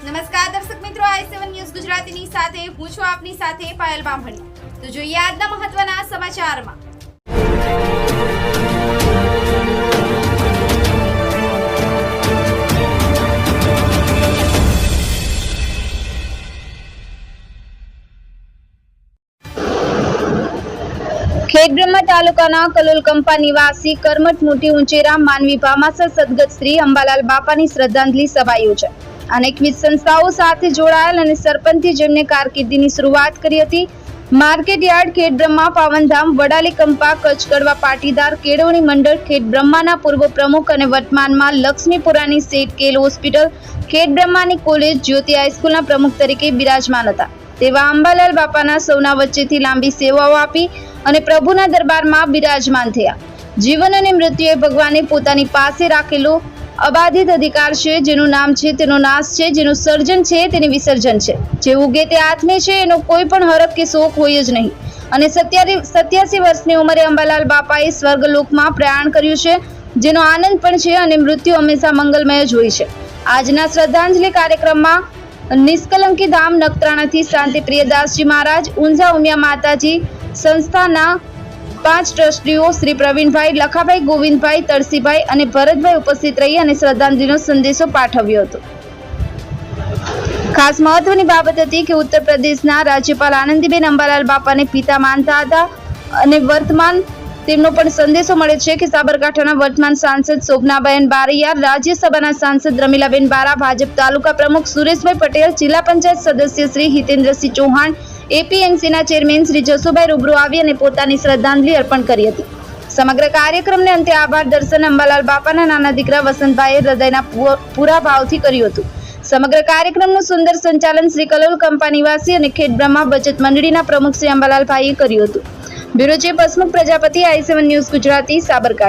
નમસ્કાર દર્શક મિત્રો, i7 ન્યૂઝ ગુજરાતીની સાથે હું છું આપની સાથે પાયલ બામણી। તો જોઈએ આજના મહત્વના સમાચારમાં। ખેડબ્રહ્મા તાલુકાના કલોલકંપા નિવાસી કરમઠ મોટી ઉંચેરા માનવી ભામાસર સદગત શ્રી અંબાલાલ બાપાની શ્રદ્ધાંજલિ સભા યોજાઈ। અનેકવિધ સંસ્થાઓ સાથે જોડાયેલ અને સરપંચથી જેમને કારકિર્દીની શરૂઆત કરી હતી। માર્કેટ યાર્ડ ખેડબ્રહ્મા પાવનધામ વડાલી કંપા કચ્છ કડવા પાટીદાર કેળવણી મંડળ ખેડબ્રહ્માના પૂર્વ પ્રમુખ અને વર્તમાનમાં લક્ષ્મીપુરાની સેઠ કેલ હોસ્પિટલ ખેડબ્રહ્માની કોલેજ જ્યોતિ હાઈસ્કૂલના પ્રમુખ તરીકે બિરાજમાન હતા। તેવા અંબાલાલ બાપાના સૌના વચ્ચેથી લાંબી સેવાઓ આપી અને પ્રભુના દરબારમાં બિરાજમાન થયા। જીવન અને મૃત્યુએ ભગવાને પોતાની પાસે રાખેલો અબાધિત અધિકાર છે। જેનું નામ છે તેનો નાશ છે, જેનું સર્જન છે તેની વિસર્જન છે, જે ઉગે તે આત્મે છે, એનો કોઈ પણ હરખ કે શોક હોય જ નહીં। અને 87 વર્ષની ઉંમરે અંબાલાલ બાપાએ સ્વર્ગલોકમાં પ્રયાણ કર્યું છે, જેનો આનંદ પણ છે અને મૃત્યુ હંમેશા મંગલમય જ હોય છે। આજના શ્રદ્ધાંજલિ કાર્યક્રમમાં નિષ્કલંકી ધામ નખત્રાણાથી શાંતિ પ્રિયદાસજી મહારાજ, ઊંઝા ઉમિયા માતાજી સંસ્થાના 5 ટ્રસ્ટીઓ શ્રી પ્રવીણભાઈ, લખાભાઈ, ગોવિંદભાઈ, તળસીભાઈ અને ભરતભાઈ ઉપસ્થિત રહી અને શ્રદ્ધાંજલિનો સંદેશો પાઠવ્યો હતો। ખાસ મહત્વની બાબત હતી કે ઉત્તર પ્રદેશના રાજ્યપાલ આનંદીબેન અંબાલાલ બાપાને પિતા માનતા હતા અને વર્તમાન તેમનો પણ સંદેશો મળે છે કે સાબરકાંઠાના વર્તમાન સાંસદ શોભનાબેન બારૈયા, રાજ્યસભાના સાંસદ રમીલાબેન બારા, ભાજપ તાલુકા પ્રમુખ સુરેશભાઈ પટેલ, જિલ્લા પંચાયત સદસ્ય શ્રી હિતેન્દ્રસિંહ ચૌહાણ, એપીએમસીના ચેરમેન શ્રી જસુભાઈ રૂબરૂ આવી અને પોતાની શ્રદ્ધાંજલિ અર્પણ કરી હતી। સમગ્ર કાર્યક્રમને અંતે આભાર દર્શન અંબાલાલ બાપાના નાના દીકરા વસંતભાઈએ હૃદયના પૂરા ભાવથી કર્યું હતું। સમગ્ર કાર્યક્રમનું સુંદર સંચાલન શ્રી કલોલકંપા નિવાસી અને ખેડબ્રહ્મા બચત મંડળીના પ્રમુખ શ્રી અંબાલાલભાઈએ કર્યું હતું। Bureau chief Hasmukh Prajapati, i7 news Gujarati, Sabarkantha.